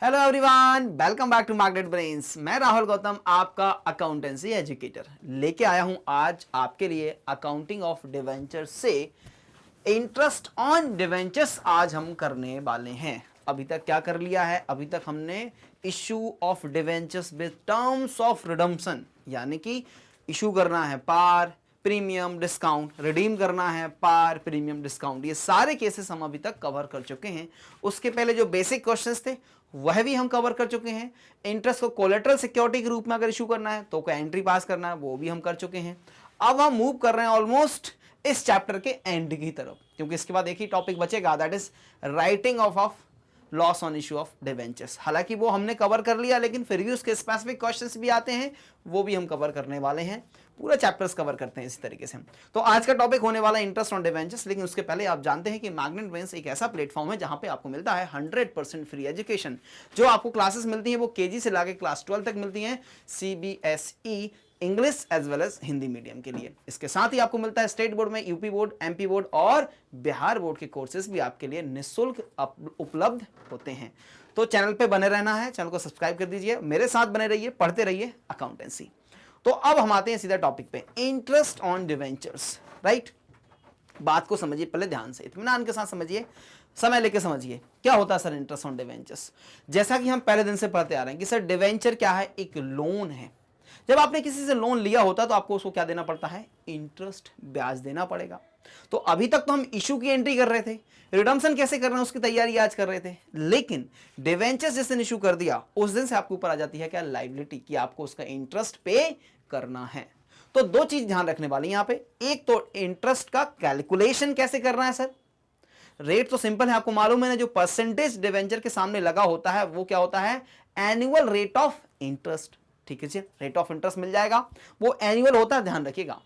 Hello everyone, welcome back to Market Brains. मैं राहुल गौतम, आपका accountancy educator, लेके आया हूं आज आपके लिए अकाउंटिंग ऑफ डिवेंचर से इंटरेस्ट ऑन डिवेंचर्स आज हम करने वाले हैं। अभी तक क्या कर लिया है? अभी तक हमने issue of debentures with terms of redemption, यानी कि इशू करना है पार, प्रीमियम, डिस्काउंट, रिडीम करना है पार, प्रीमियम, डिस्काउंट, ये सारे केसेस हम अभी तक कवर कर चुके हैं। उसके पहले जो बेसिक क्वेश्चंस थे वह भी हम कवर कर चुके हैं। इंटरेस्ट को कोलेटरल सिक्योरिटी के रूप में अगर इशू करना है तो क्या एंट्री पास करना है, वो भी हम कर चुके हैं। अब हम मूव कर रहे हैं ऑलमोस्ट इस चैप्टर के एंड की तरफ, क्योंकि इसके बाद एक ही टॉपिक बचेगा, that is writing of loss on issue of debentures. हालांकि वो हमने कवर कर लिया, लेकिन फिर भी उसके स्पेसिफिक क्वेश्चंस भी आते हैं, वो भी हम कवर करने वाले हैं। पूरा चैप्टर्स कवर करते हैं इसी तरीके से हम। तो आज का टॉपिक होने वाला है इंटरेस्ट ऑन डिवेंचर्स, लेकिन उसके पहले आप जानते हैं कि मैग्नेट ब्रेन्स एक ऐसा प्लेटफॉर्म है जहां पे आपको मिलता है 100% फ्री एजुकेशन। जो आपको क्लासेस मिलती हैं वो केजी से लाके क्लास 12 तक मिलती हैं, CBSE English as well as Hindi medium के लिए। इसके साथ ही आपको मिलता है स्टेट बोर्ड में, यूपी बोर्ड, एमपी बोर्ड और बिहार बोर्ड के कोर्सेज भी आपके लिए निःशुल्क उपलब्ध होते हैं। तो चैनल पे बने रहना है, चैनल को सब्सक्राइब कर दीजिए, मेरे साथ बने रहिए, पढ़ते रहिए अकाउंटेंसी। तो अब हम आते हैं सीधा टॉपिक पे, इंटरेस्ट ऑन डिवेंचर्स। राइट, बात को समझिए पहले ध्यान से, इत्मीनान के साथ समझिए, समय लेके समझिए क्या होता है सर इंटरेस्ट ऑन डिवेंचर्स। जैसा कि हम पहले दिन से पढ़ते आ रहे हैं कि सर डिवेंचर क्या है, एक लोन है। जब आपने किसी से लोन लिया होता तो आपको उसको क्या देना पड़ता है, इंटरेस्ट, ब्याज देना पड़ेगा। तो अभी तक तो हम इशू की एंट्री कर रहे थे, रिडम्पशन कैसे करना है उसकी तैयारी आज कर रहे थे, लेकिन डिवेंचर्स जिस दिन इशू कर दिया उस दिन से आपके ऊपर आ जाती है क्या, लायबिलिटी, कि आपको उसका इंटरेस्ट पे करना है। तो दो चीज ध्यान रखने वाली यहां पे, एक तो इंटरेस्ट का कैलकुलेशन कैसे करना है सर। रेट तो सिंपल है, आपको मालूम है ना, जो परसेंटेज डिवेंचर के सामने लगा होता है वो क्या होता है, एनुअल रेट ऑफ इंटरेस्ट। ठीक है जी, रेट ऑफ इंटरेस्ट मिल जाएगा, वो एनुअल होता है, ध्यान रखिएगा।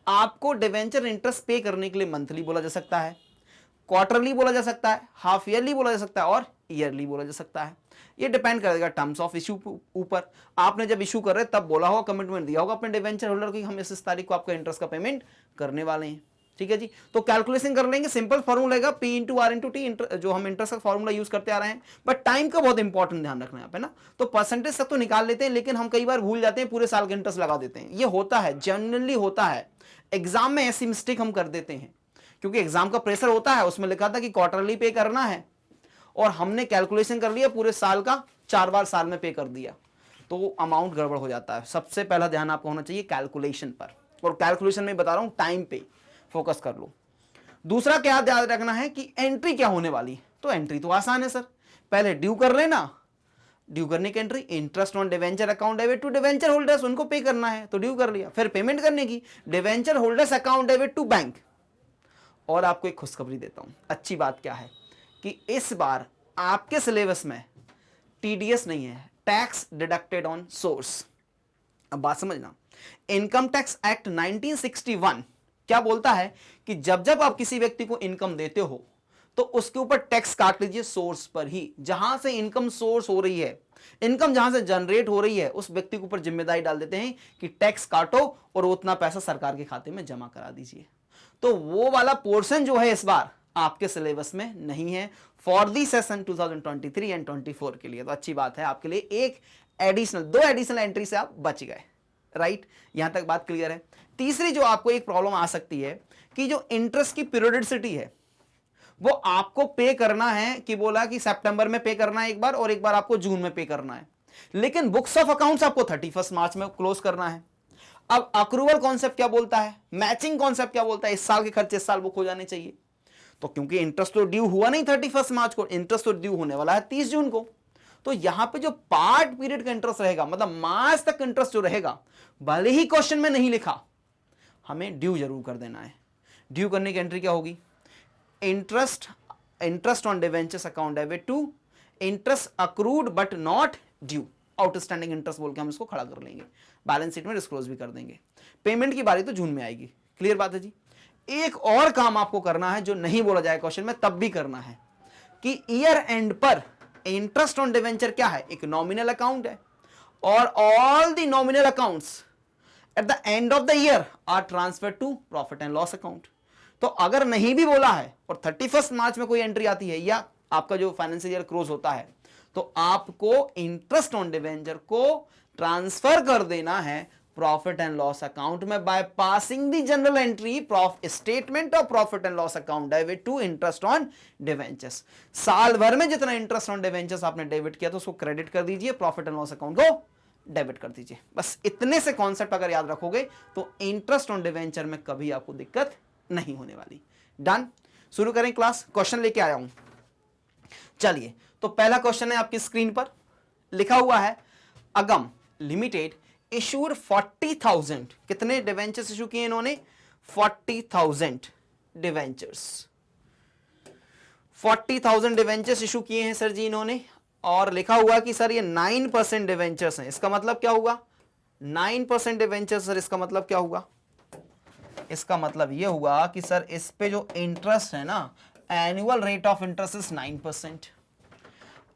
आपको डिवेंचर इंटरेस्ट पे करने के लिए मंथली बोला जा सकता है, क्वार्टरली बोला जा सकता है, हाफ ईयरली बोला जा सकता है और ईयरली बोला जा सकता है। ये डिपेंड करेगा टर्म्स ऑफ इशू ऊपर। आपने जब इशू कर रहे तब बोला होगा, कमिटमेंट दिया होगा अपने डिवेंचर होल्डर की, हम इस तारीख को आपका इंटरेस्ट का पेमेंट करने वाले हैं। ठीक है जी, तो कैलकुलेशन कर लेंगे, सिंपल फॉर्मूला रहेगा P into R into T, जो हम इंटरेस्ट का फॉर्मूला यूज करते आ रहे हैं। बट टाइम का बहुत इंपॉर्टेंट ध्यान रखना है यहाँ पे ना। तो परसेंटेज तक तो निकाल लेते हैं, लेकिन हम कई बार भूल जाते हैं, पूरे साल का इंटरेस्ट लगा देते हैं। ये होता है, जनरली होता है, एग्जाम में ऐसी मिस्टेक हम कर देते हैं, क्योंकि एग्जाम का प्रेशर होता है। उसमें लिखा था कि क्वार्टरली पे करना है और हमने कैलकुलेशन कर लिया पूरे साल का, 4 बार साल में पे कर दिया, तो अमाउंट गड़बड़ हो जाता है। सबसे पहला ध्यान आपको होना चाहिए कैलकुलेशन पर, और कैलकुलेशन में बता रहा हूं टाइम पे फोकस कर लो। दूसरा क्या ध्यान रखना है कि एंट्री क्या होने वाली। तो एंट्री तो आसान है सर, पहले ड्यू कर लेना, ड्यू करने की entry, interest on debenture account debit to debenture holders, उनको पे करना है तो ड्यू कर लिया। फिर पेमेंट करने की, debenture holders account debit to bank. और आपको एक खुशखबरी देता हूं, अच्छी बात क्या है कि इस बार आपके सिलेबस में टीडीएस नहीं है, टैक्स डिडक्टेड ऑन सोर्स। अब बात समझना, इनकम टैक्स एक्ट 1961 क्या बोलता है कि जब जब आप किसी व्यक्ति को इनकम देते हो तो उसके ऊपर टैक्स काट लीजिए सोर्स पर ही, जहां से इनकम सोर्स हो रही है, इनकम जहां से जनरेट हो रही है, उस व्यक्ति के ऊपर जिम्मेदारी डाल देते हैं कि टैक्स काटो और उतना पैसा सरकार के खाते में जमा करा दीजिए। तो वो वाला पोर्शन जो है इस बार आपके सिलेबस में नहीं है फॉर दी सेशन 2023 एंड 24 के लिए। तो अच्छी बात है, आपके लिए एक एडिशनल, 2 एडिशनल एंट्री से आप बच गए। राइट, यहां तक बात क्लियर है। तीसरी जो आपको एक प्रॉब्लम आ सकती है कि जो इंटरेस्ट की पीरियडिसिटी है वो आपको पे करना है, कि बोला कि सितंबर में पे करना है एक बार और एक बार आपको जून में पे करना है, लेकिन बुक्स ऑफ अकाउंट्स आपको 31 मार्च में क्लोज करना है। अब अक्रूवल कॉन्सेप्ट क्या बोलता है, मैचिंग कॉन्सेप्ट क्या बोलता है, इस साल के खर्चे इस साल बुक हो जाने चाहिए। तो क्योंकि इंटरेस्ट तो ड्यू हुआ नहीं 31 मार्च को, इंटरेस्ट तो ड्यू होने वाला है 30 जून को, तो यहां पे जो पार्ट पीरियड का इंटरेस्ट रहेगा, मतलब मार्च तक इंटरेस्ट जो रहेगा, भले ही क्वेश्चन में नहीं लिखा, हमें ड्यू जरूर कर देना है। ड्यू करने की एंट्री क्या होगी, interest on debentures account debit to interest accrued but not due, outstanding interest बोल के हम इसको खड़ा कर लेंगे, बैलेंस शीट में डिस्क्लोज भी कर देंगे। पेमेंट की बारी तो जून में आएगी। क्लियर बात है जी। एक और काम आपको करना है जो नहीं बोला जाए क्वेश्चन में, तब भी करना है, कि ईयर एंड पर इंटरेस्ट ऑन डिवेंचर क्या है, एक नॉमिनल अकाउंट है, और all the nominal accounts at the end of the year are transfer to profit and loss account. तो अगर नहीं भी बोला है और 31 मार्च में कोई एंट्री आती है या आपका जो फाइनेंशियल ईयर क्लोज होता है, तो आपको इंटरेस्ट ऑन डिवेंचर को ट्रांसफर कर देना है प्रॉफिट एंड लॉस अकाउंट में by passing the journal entry statement of profit and loss account debit to interest on debentures. साल भर में जितना इंटरेस्ट ऑन डिवेंचर्स आपने डेबिट किया तो उसको क्रेडिट कर दीजिए, प्रॉफिट एंड लॉस अकाउंट को डेबिट कर दीजिए। बस इतने से कॉन्सेप्ट अगर याद रखोगे तो इंटरेस्ट ऑन डिवेंचर में कभी आपको दिक्कत नहीं होने वाली। डन, शुरू करें क्लास। क्वेश्चन लेके आया हूं, चलिए। तो पहला क्वेश्चन है आपकी स्क्रीन पर लिखा हुआ है, अगम लिमिटेड इशूड 40,000, कितने डिवेंचर्स इशू किए इन्होंने? 40,000 डिवेंचर्स, 40,000 डिवेंचर्स इशू किए हैं सर जी इन्होंने। और लिखा हुआ कि सर ये 9% डिवेंचर्स हैं। इसका मतलब क्या हुआ? 9% डिवेंचर्स सर, इसका मतलब क्या हुआ? इसका मतलब ये हुआ कि सर इस पे जो इंटरेस्ट है ना, annual rate of interest is 9%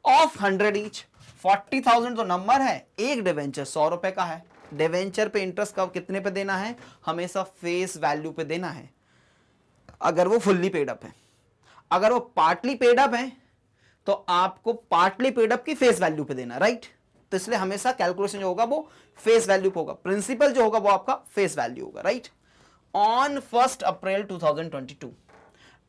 of 100 each. 40,000 तो नंबर है, एक डिवेंचर 100 रुपए का है। डिवेंचर पे इंटरेस्ट कब कितने पे देना है? हमेशा फेस वैल्यू पे देना है, अगर वो फुल्ली पेड अप है। अगर वो पार्टली पेड अप है तो आपको पार्टली पेड अप की फेस वैल्यू पे देना, राइट? तो इसलिए हमेशा कैलकुलेशन जो होगा वो फेस वैल्यू पे होगा, प्रिंसिपल जो होगा वो आपका फेस वैल्यू होगा, right? On 1 April 2022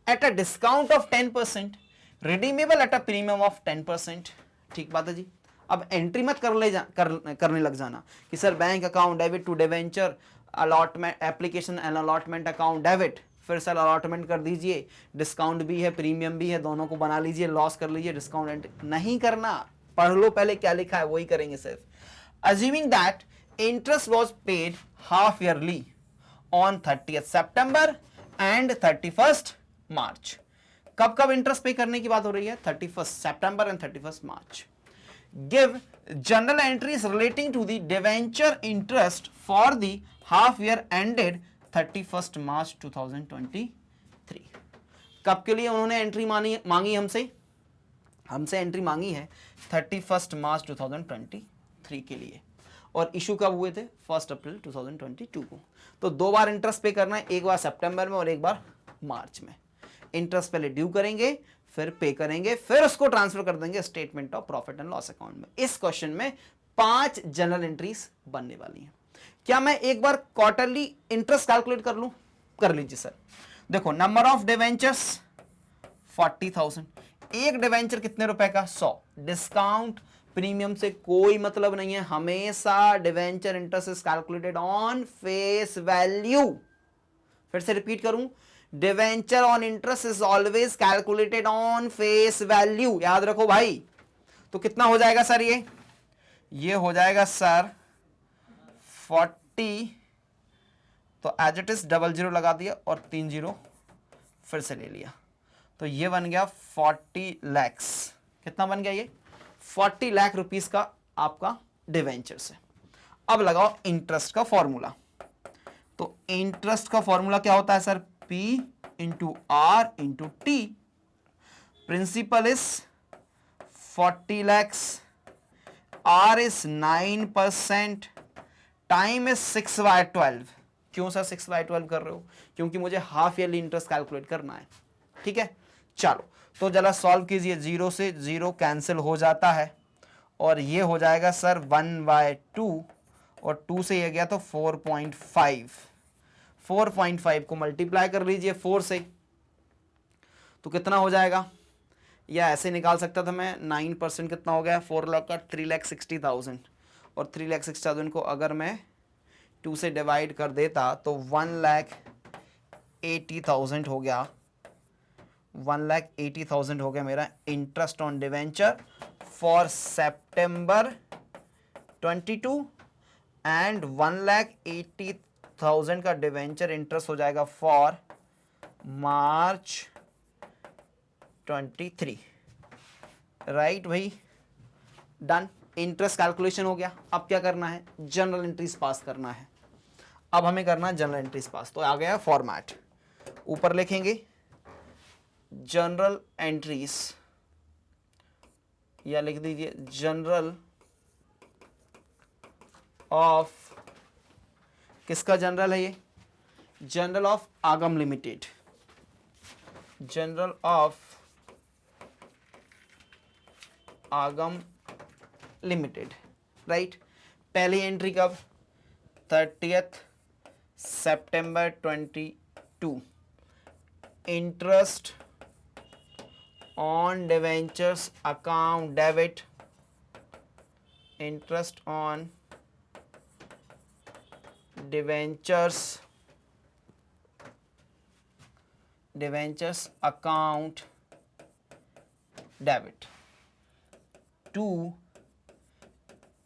at a discount of 10%, redeemable at a premium of 10%। ठीक बात है जी। अब एंट्री मत करने लग जाना कि sir bank account debit to debenture allotment application and allotment account debit, फिर सर अलॉटमेंट कर दीजिए, डिस्काउंट भी है प्रीमियम भी है, दोनों को बना लीजिए, लॉस कर लीजिए, डिस्काउंट नहीं करना। पढ़ लो पहले क्या लिखा है, वही करेंगे सिर्फ। Assuming that interest was paid half yearly on 30th September and 31st मार्च। कब कब इंटरेस्ट पे करने की बात हो रही है? 31st सितंबर and 31st March. Give journal entries relating to the debenture interest for the half year ended 31st March 2023। कब के लिए उन्होंने एंट्री मांगी हमसे एंट्री मांगी है 31st मार्च 2023 के लिए। और इशू कब हुए थे? 1 अप्रैल 2022 को। तो 2 बार इंटरेस्ट पे करना है, एक बार सितंबर में और एक बार मार्च में। इंटरेस्ट पहले ड्यू करेंगे, फिर पे करेंगे, फिर उसको ट्रांसफर कर देंगे statement of profit and loss account में। इस क्वेश्चन में 5 जनरल एंट्रीज बनने वाली हैं। क्या मैं एक बार क्वार्टरली इंटरेस्ट कैलकुलेट कर लूं? कर लीजिए सर। देखो, नंबर ऑफ डिवेंचर्स 40,000, एक डिवेंचर कितने रुपए का? 100। डिस्काउंट प्रीमियम से कोई मतलब नहीं है, हमेशा debenture interest is calculated on face value. फिर से रिपीट करूं, debenture on interest is always calculated on face value, याद रखो भाई। तो कितना हो जाएगा सर? ये हो जाएगा सर 40, तो एज इट इज 00 लगा दिया और 30 फिर से ले लिया, तो ये बन गया 40 लैक्स। कितना बन गया? ये 40 लाख रुपीस का आपका डिवेंचर से। अब लगाओ इंटरेस्ट का फॉर्मूला। तो इंटरेस्ट का फॉर्मूला क्या होता है sir? P into R into T. Principal is 40 lakhs, R is 9%, time is 6/12। क्यों सर 6/12 कर रहे हो? क्योंकि मुझे हाफ ईयरली इंटरेस्ट कैलकुलेट करना है। ठीक है, चलो तो जरा सॉल्व कीजिए। 0 से 0 कैंसिल हो जाता है और ये हो जाएगा सर 1/2 और 2 से ये गया तो 4.5। 4.5 को मल्टीप्लाई कर लीजिए 4 से, तो कितना हो जाएगा? या ऐसे निकाल सकता था मैं, 9% कितना हो गया? 4 लाख का 3,60,000, और 3,60,000 को अगर मैं 2 से डिवाइड कर देता तो 1,80,000 हो गया। 1,80,000 हो गया मेरा interest on debenture for September 22 and 1,80,000 का डिवेंचर इंटरेस्ट हो जाएगा फॉर मार्च 23। राइट भाई, डन। इंटरेस्ट कैलकुलेशन हो गया। अब क्या करना है? जनरल एंट्रीज पास करना है। अब हमें करना है जनरल एंट्रीज पास। तो आ गया फॉर्मेट, ऊपर लिखेंगे जनरल एंट्रीज, या लिख दीजिए जनरल ऑफ, किसका जनरल है ये? Journal of Agam limited. Journal of Agam limited, right. पहली एंट्री कब? 30th September 22। Interest on debentures account debit, interest on debentures account debit to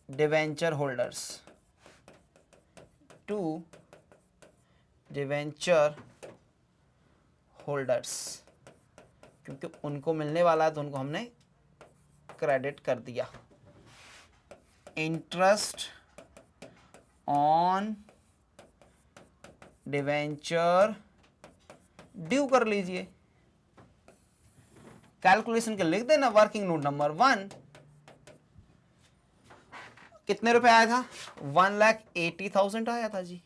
debenture holders, क्योंकि उनको मिलने वाला है तो उनको हमने क्रेडिट कर दिया। इंटरेस्ट ऑन डिवेंचर ड्यू कर लीजिए, कैलकुलेशन के लिख देना। वर्किंग नोट नंबर 1 कितने रुपए आया था? 1,80,000 आया था जी,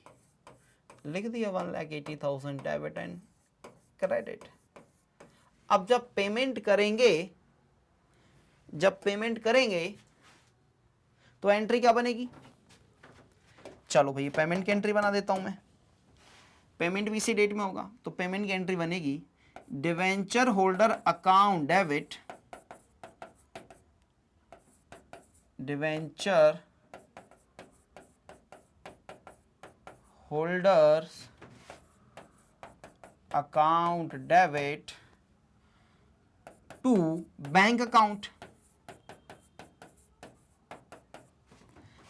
लिख दिया 1,80,000 डेबिट एंड क्रेडिट। अब जब पेमेंट करेंगे तो एंट्री क्या बनेगी? चलो भैया पेमेंट की एंट्री बना देता हूं मैं। पेमेंट भी इसी डेट में होगा, तो पेमेंट की एंट्री बनेगी debenture holder account debit, debenture holders account debit to bank account,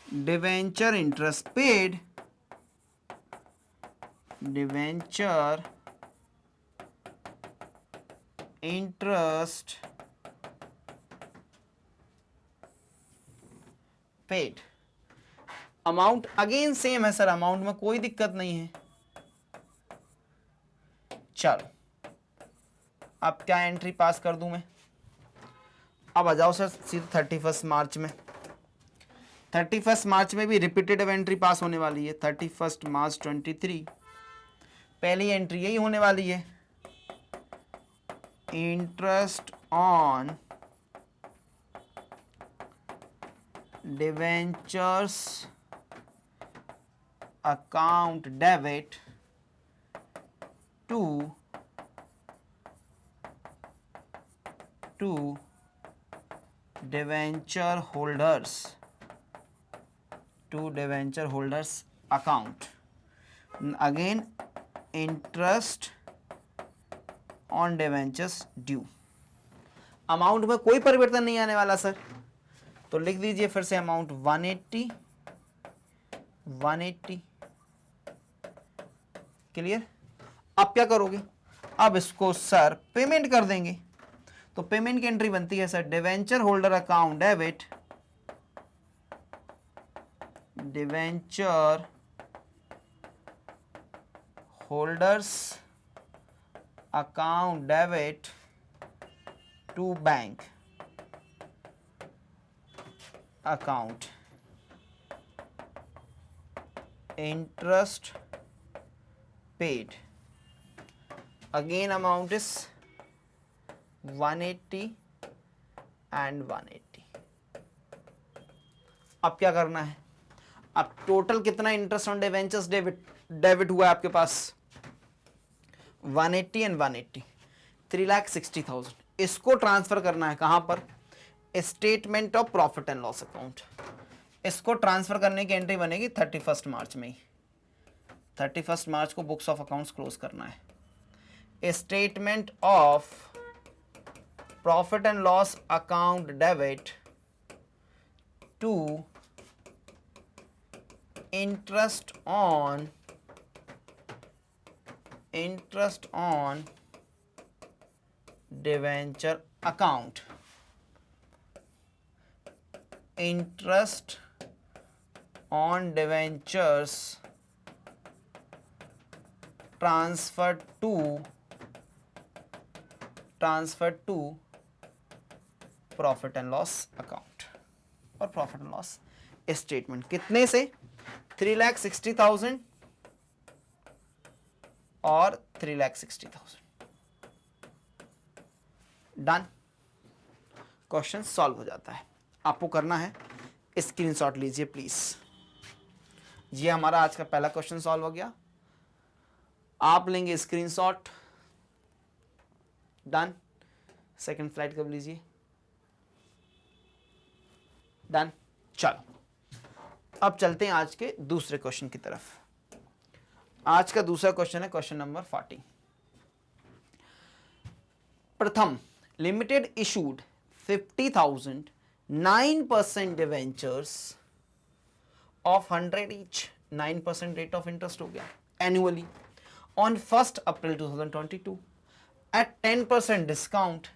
debenture interest paid, debenture interest paid. Amount again same है सर, अमाउंट में कोई दिक्कत नहीं है। चलो अब क्या एंट्री पास कर दूं मैं? अब आ जाओ सर सीधे 31 मार्च में। 31 मार्च में भी रिपीटेटिव एंट्री पास होने वाली है। 31 मार्च 23 पहली एंट्री यही होने वाली है, interest on debentures account debit to debenture holders account. Again interest on debentures due. Amount में कोई परिवर्तन नहीं आने वाला सर, तो लिख दीजिए फिर से अमाउंट 180। क्लियर? अब क्या करोगे? अब इसको सर पेमेंट कर देंगे। तो पेमेंट की एंट्री बनती है sir debenture holder account debit, debenture holders account debit to bank account, interest paid. Again amount is 180 and 180। अब क्या करना है? अब टोटल कितना इंटरेस्ट ऑन डिवेंचर्स डेबिट हुआ है आपके पास? 180 एंड 180, 3,60,000। इसको ट्रांसफर करना है कहां पर? Statement of profit and loss account. इसको ट्रांसफर करने की एंट्री बनेगी 31 मार्च में ही। 31 मार्च को बुक्स ऑफ अकाउंट्स क्लोज करना है। Statement of profit and loss account debit to interest on debenture account, interest on debentures transfer to profit and loss account और प्रॉफिट एंड लॉस स्टेटमेंट। कितने से? 3,60,000 और 3,60,000। डन। क्वेश्चन सॉल्व हो जाता है। आपको करना है, स्क्रीनशॉट लीजिए प्लीज। ये हमारा आज का पहला क्वेश्चन सॉल्व हो गया। आप लेंगे स्क्रीनशॉट, डन। सेकंड फ्लाइट कब लीजिए, डन। चलो अब चलते हैं आज के दूसरे क्वेश्चन की तरफ। आज का दूसरा क्वेश्चन है क्वेश्चन नंबर 40। प्रथम limited issued 50,000 9% debentures of 100 each, 9% rate of interest हो गया annually on 1 April 2022 at 10% discount,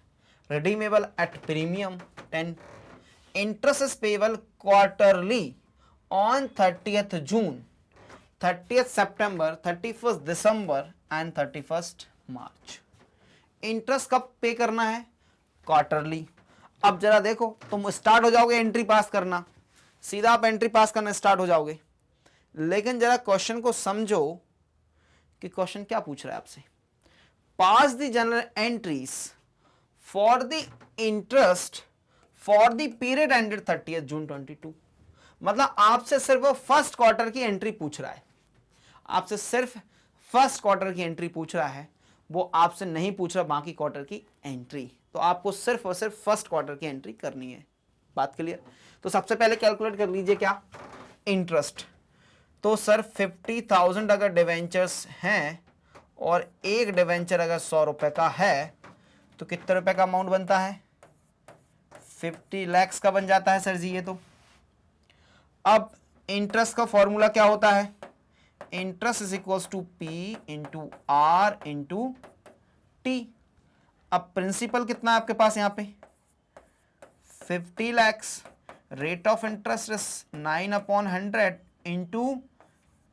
redeemable at premium 10, interest is payable quarterly on 30th June, 30th September, 31st December and 31st March। Interest कब पे करना है, quarterly. अब जरा देखो, तुम स्टार्ट हो जाओगे एंट्री पास करना, सीधा आप एंट्री पास करना स्टार्ट हो जाओगे। लेकिन जरा क्वेश्चन को समझो कि क्वेश्चन क्या पूछ रहा है आपसे। Pass the general entries for the interest for the period ended 30th June 22। मतलब आपसे सिर्फ फर्स्ट क्वार्टर की एंट्री पूछ रहा है, आपसे सिर्फ फर्स्ट क्वार्टर की एंट्री पूछ रहा है, वो आपसे नहीं पूछ रहा बाकी क्वार्टर की एंट्री। तो आपको सिर्फ और सिर्फ फर्स्ट क्वार्टर की एंट्री करनी है। बात क्लियर? तो सबसे पहले कैलकुलेट कर लीजिए क्या, इंटरेस्ट। तो सर 50,000 अगर डिवेंचर्स हैं और एक डिवेंचर अगर 100 रुपए का है तो कितने रुपए का अमाउंट बनता है, 50 lakhs का बन जाता है सर जी ये तो। अब इंटरेस्ट का फॉर्मूला क्या होता है, interest is equals to P into R into T. अब प्रिंसिपल कितना है आपके पास यहाँ पे 50 lakhs, rate of interest is 9/100 into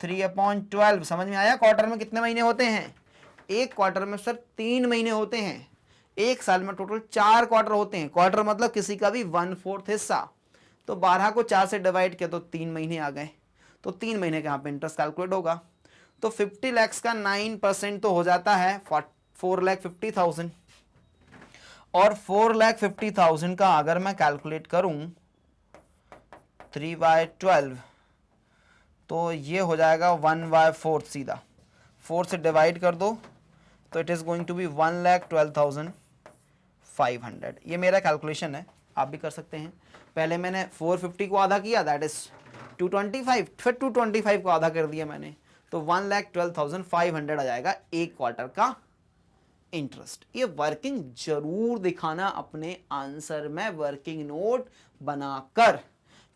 3/12। समझ में आया? क्वार्टर में कितने महीने होते हैं, एक क्वार्टर में सर 3 महीने होते हैं, एक साल में टोटल 4 क्वार्टर होते हैं। क्वार्टर मतलब किसी का भी 1/4 हिस्सा। तो 12 को 4 से डिवाइड किया तो 3 महीने आ गए, तो 3 महीने का यहाँ पे इंटरेस्ट कैलकुलेट होगा। तो 50 lakhs का 9% तो हो जाता है 4,50,000, और 4,50,000 का अगर मैं कैलकुलेट करूं 3/12 तो ये हो जाएगा 1/4, सीधा 4 से डिवाइड कर दो तो it is going to be 1,12,500। ये मेरा कैलकुलेशन है, आप भी कर सकते हैं। पहले मैंने 450 को आधा किया, दैट इज 225, फिर 225 को आधा कर दिया मैंने, तो 1,12,500 आ जाएगा एक क्वार्टर का इंटरेस्ट। ये वर्किंग जरूर दिखाना अपने आंसर में वर्किंग नोट बनाकर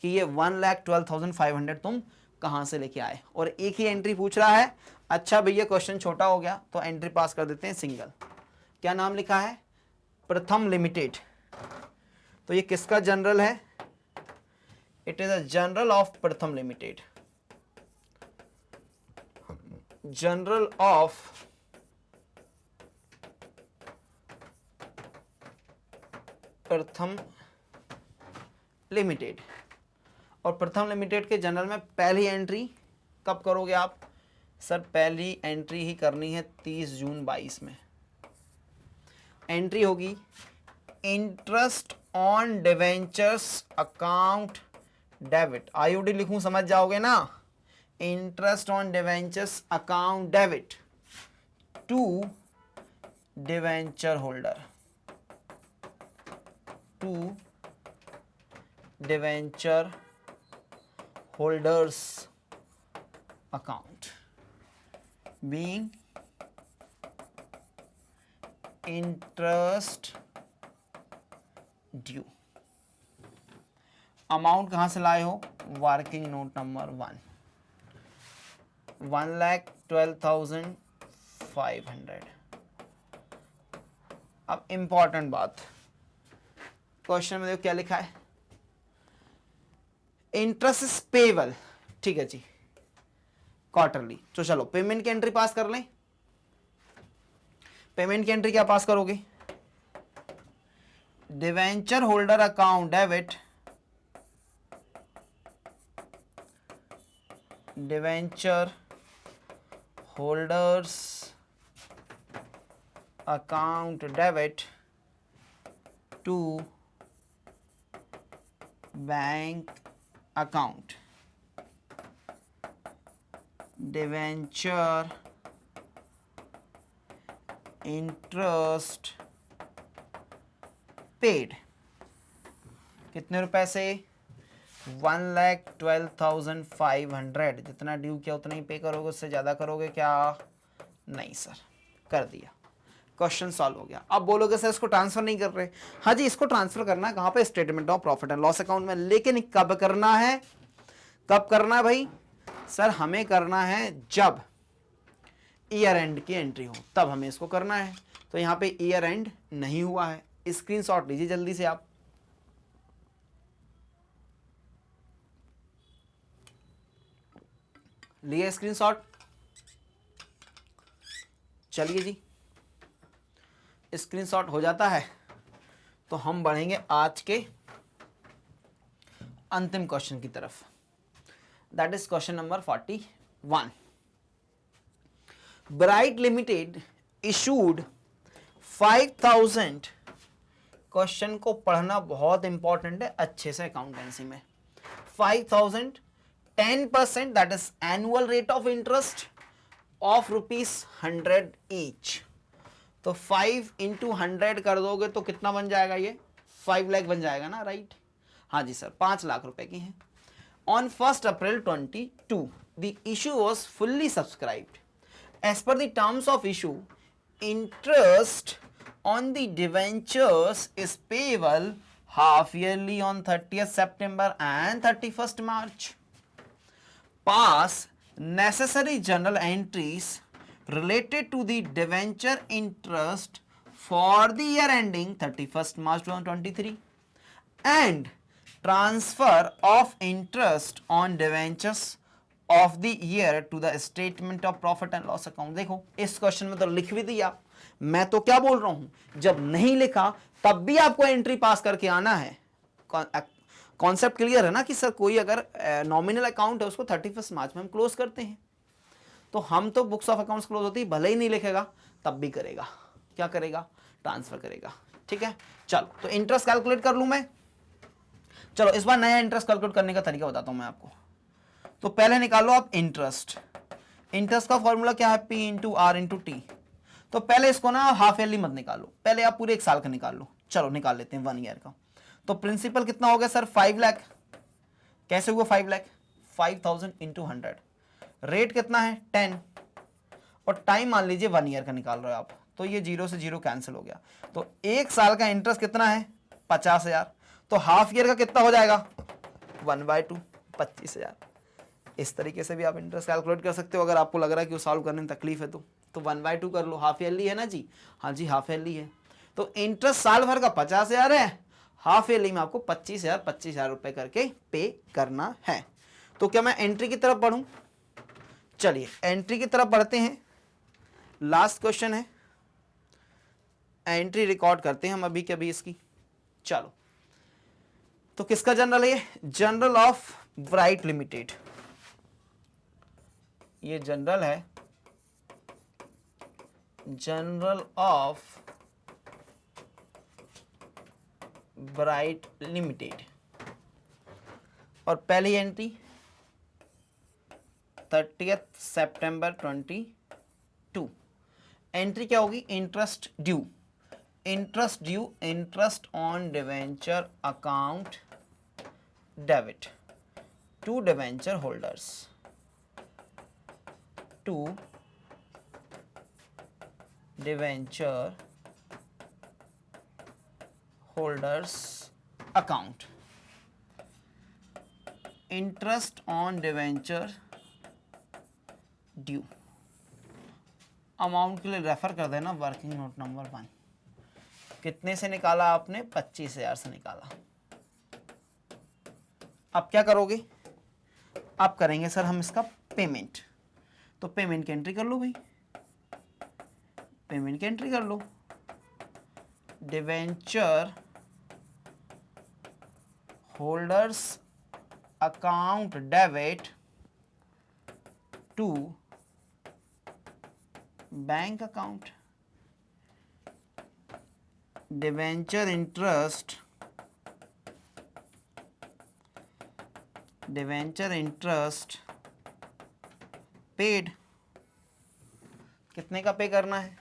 कि ये 1,12,500 तुम कहां से लेके आए। और एक ही एंट्री पूछ रहा है। अच्छा भैया क्वेश्चन छोटा हो गया तो एंट्री पास कर देते हैं सिंगल। क्या नाम लिखा है, प्रथम लिमिटेड। तो ये किसका जनरल है, it is a general of प्रथम लिमिटेड, जनरल ऑफ प्रथम लिमिटेड। और प्रथम लिमिटेड के जनरल में पहली एंट्री कब करोगे आप, सर पहली एंट्री ही करनी है 30 जून 22 में। एंट्री होगी interest on debentures account debit, IOD लिखूं समझ जाओगे ना, interest on debentures account debit to debenture holder, to debenture holders account being interest due। अमाउंट कहां से लाए हो, वर्किंग नोट नंबर 1, 1,12,500। अब इंपॉर्टेंट बात, क्वेश्चन में देखो क्या लिखा है, इंटरेस्ट इज पेबल, ठीक है जी, क्वार्टरली। तो चलो पेमेंट की एंट्री पास कर लें। पेमेंट की एंट्री क्या पास करोगे, debenture holder account debit, debenture holders account debit to bank account, debenture interest paid, कितने रुपए से? 1,12,500, जितना ड्यू किया उतना ही पे करोगे, उससे ज़्यादा करोगे क्या? नहीं सर, कर दिया, क्वेश्चन सॉल्व हो गया। अब बोलोगे सर इसको ट्रांसफर नहीं कर रहे। हाँ जी, इसको ट्रांसफर करना है, कहाँ पे? Statement of profit and loss account में। लेकिन कब करना है? कब करना है भाई? सर हमें करना है जब ईयर एंड की एंट्री हो, तब हमें इसको करना है। तो यहाँ पे ईयर एंड नहीं हुआ है, स्क्रीनशॉट लीजिए जल्दी से आप। लिए स्क्रीनशॉट? चलिए जी, स्क्रीनशॉट हो जाता है तो हम बढ़ेंगे आज के अंतिम क्वेश्चन की तरफ। That is question number 41। Bright limited issued 5,000। Question को पढ़ना बहुत इंपॉर्टेंट है अच्छे से अकाउंटेंसी में। 5,000, 10%, that is annual rate of interest of ₹100 each. तो 5 इंटू 100 कर दोगे तो कितना बन जाएगा? ये 5 लाख बन जाएगा ना, राइट? हाँ जी सर, 5 लाख रुपए की है। On 1 April 22 the issue was fully subscribed as per the terms of issue. Interest on the debentures is payable half yearly on 30th September and 31st March. Pass necessary journal entries related to the debenture interest for the year ending 31st March 2023 and transfer of interest on debentures of the year to the statement of profit and loss account। देखो इस question में तो लिख भी दिया, मैं तो क्या बोल रहा हूं, जब नहीं लिखा तब भी आपको एंट्री पास करके आना है। कॉन्सेप्ट क्लियर है ना कि सर कोई अगर नॉमिनल अकाउंट है उसको 31 मार्च में हम क्लोज करते हैं, तो हम तो बुक्स ऑफ अकाउंट्स क्लोज होती है, भले ही नहीं लिखेगा तब भी करेगा। क्या करेगा? ट्रांसफर करेगा। ठीक है, चलो तो इंटरेस्ट कैलकुलेट कर लूं मैं। चलो इस बार नया इंटरेस्ट कैलकुलेट करने का तरीका बताता हूं मैं आपको। तो पहले निकालो आप इंटरेस्ट। इंटरेस्ट का फॉर्मूला क्या है? P into R into T. तो पहले इसको ना हाफ ईयरली मत निकालो, पहले आप पूरे 1 साल का निकाल लो। चलो निकाल लेते हैं 1 ईयर का। तो प्रिंसिपल कितना हो गया सर? 5 लाख। कैसे हुआ 5 लाख? 5,000 इंटू 100। रेट कितना है? 10। और टाइम मान लीजिए 1 ईयर का निकाल रहे हो आप, तो ये 0 से 0 कैंसिल हो गया। तो 1 साल का इंटरेस्ट कितना है? 50,000। तो हाफ ईयर का कितना हो जाएगा? 1/2, 25,000। इस तरीके से भी आप इंटरेस्ट कैलकुलेट कर सकते हो अगर आपको लग रहा है कि वो सॉल्व करने में तकलीफ है तो 1/2 कर लो। हाफ ईयरली है ना जी? हाँ जी, हाफ ईयरली है। तो इंटरेस्ट साल भर का 50,000 है, हाफ ईयरली में आपको 25,000 रुपए करके पे करना है। तो क्या मैं एंट्री की तरफ बढ़ूं? चलिए एंट्री की तरफ बढ़ते हैं। लास्ट क्वेश्चन है, एंट्री रिकॉर्ड करते हैं हम अभी के अभी इसकी। चलो तो किसका जनरल है? Journal of bright limited. ये जनरल है, जनरल ऑफ ब्राइट लिमिटेड। और पहली एंट्री 30th September 22। एंट्री क्या होगी? Interest due. Interest due, interest on debenture account debit to debenture holders, to debenture holders account. Interest on debenture due. Amount के लिए refer कर देना working note number 1। कितने से निकाला आपने? 25,000 से निकाला। अब क्या करोगे? अब करेंगे सर हम इसका पेमेंट। तो पेमेंट की एंट्री कर लो भाई, पेमेंट की एंट्री कर लो। Debenture holders account debit to bank account, debenture interest debenture interest paid, कितने का पे करना है,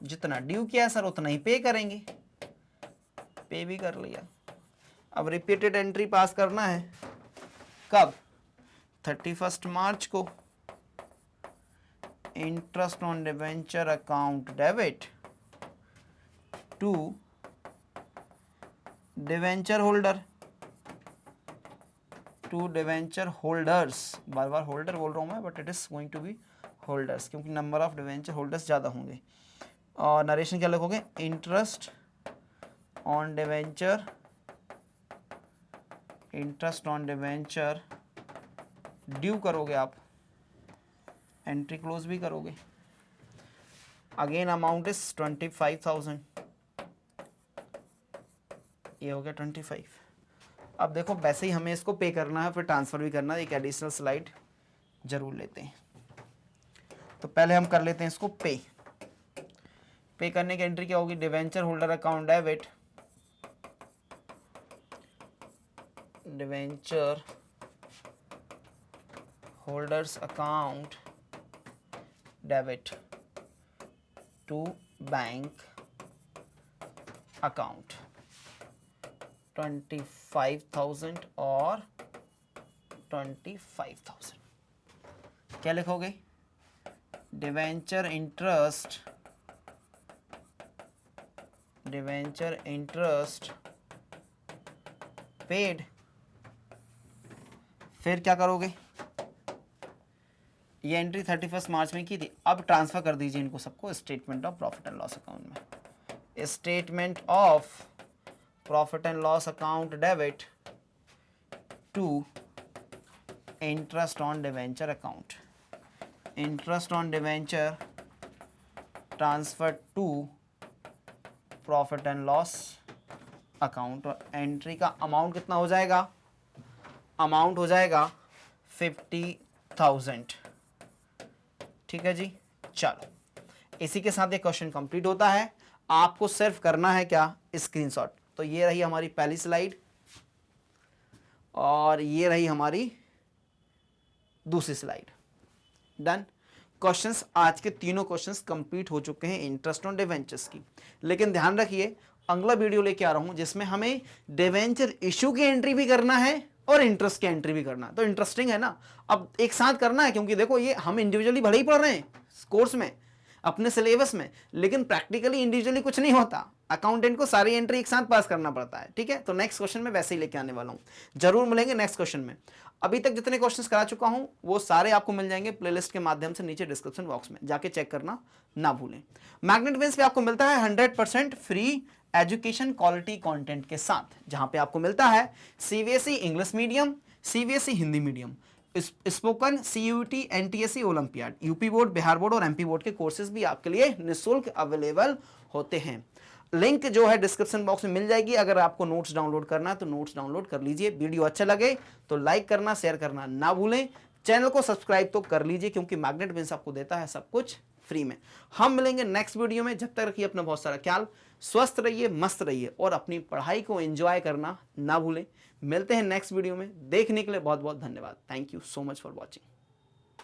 जितना ड्यू किया है सर उतना ही पे करेंगे, पे भी कर लिया। अब रिपीटेड एंट्री पास करना है, कब, 31 मार्च को, interest on debenture account debit to debenture holder, to debenture holders, बार बार होल्डर बोल रहा हूं मैं, but it is going to be holders क्योंकि नंबर ऑफ डिवेंचर होल्डर्स ज़्यादा होंगे। और नरेशन क्या लिखोगे, interest on debenture, interest on debenture due करोगे आप, एंट्री क्लोज भी करोगे। अगेन अमाउंट इज 25,000, ये हो गया 25। अब देखो वैसे ही हमें इसको पे करना है, फिर ट्रांसफर भी करना है, एक एडिशनल स्लाइड जरूर लेते हैं। तो पहले हम कर लेते हैं इसको पे करने की एंट्री क्या होगी, debenture holder account debit, debenture holders account debit to bank account 25,000 और 25,000। क्या लिखोगे, डिवेंचर इंटरेस्ट पेड, फिर क्या करोगे, ये एंट्री 31 मार्च में की थी, अब ट्रांसफर कर दीजिए इनको सबको statement of profit and loss account में, statement of profit and loss account debit to interest on debenture account, interest on debenture transfer to profit and loss account. और एंट्री का अमाउंट कितना हो जाएगा, अमाउंट हो जाएगा 50,000। ठीक है जी, चलो इसी के साथ ये क्वेश्चन कंप्लीट होता है। आपको सिर्फ करना है क्या, स्क्रीनशॉट। तो ये रही हमारी पहली स्लाइड और ये रही हमारी दूसरी स्लाइड, डन। क्वेश्चंस, आज के तीनों क्वेश्चंस कंप्लीट हो चुके हैं इंटरेस्ट ऑन डिवेंचर्स की। लेकिन ध्यान रखिए अगला वीडियो लेके आ रहा हूं जिसमें हमें डिवेंचर इशू की एंट्री भी करना है और इंटरेस्ट की एंट्री भी करना है। तो इंटरेस्टिंग है ना, अब एक साथ करना है क्योंकि देखो ये हम इंडिविजुअली भले ही पढ़ रहे हैं कोर्स में अपने सिलेबस में, लेकिन प्रैक्टिकली इंडिविजुअली कुछ नहीं होता, अकाउंटेंट को सारी एंट्री एक साथ पास करना पड़ता है। ठीक है, तो नेक्स्ट क्वेश्चन में वैसे ही लेके आने वाला हूं, जरूर मिलेंगे नेक्स्ट क्वेश्चन में। अभी तक जितने क्वेश्चंस करा चुका हूं वो सारे आपको मिल जाएंगे प्लेलिस्ट के माध्यम से, नीचे डिस्क्रिप्शन बॉक्स में जाके चेक करना ना भूलें। मैग्नेट विंस पे आपको मिलता है 100% फ्री एजुकेशन क्वालिटी कंटेंट के साथ, जहां पे आपको मिलता है CBSE English medium, CBSE Hindi medium, spoken, CUET, NTSC, olympiad, UP board, Bihar board और एमपी बोर्ड के कोर्सेज भी आपके लिए निःशुल्क अवेलेबल होते हैं। लिंक जो है डिस्क्रिप्शन बॉक्स में मिल जाएगी। अगर आपको नोट्स डाउनलोड करना है तो नोट्स डाउनलोड कर लीजिए। वीडियो अच्छा लगे तो लाइक करना, शेयर करना ना भूलें। चैनल को सब्सक्राइब तो कर लीजिए क्योंकि मैग्नेट विंस आपको देता है सब कुछ फ्री में। हम मिलेंगे नेक्स्ट वीडियो में, जब तक रखिए अपना बहुत सारा ख्याल, स्वस्थ रहिए, मस्त रहिए और अपनी पढ़ाई को एंजॉय करना ना भूलें। मिलते हैं नेक्स्ट वीडियो में, देखने के लिए बहुत बहुत धन्यवाद। Thank you so much for watching.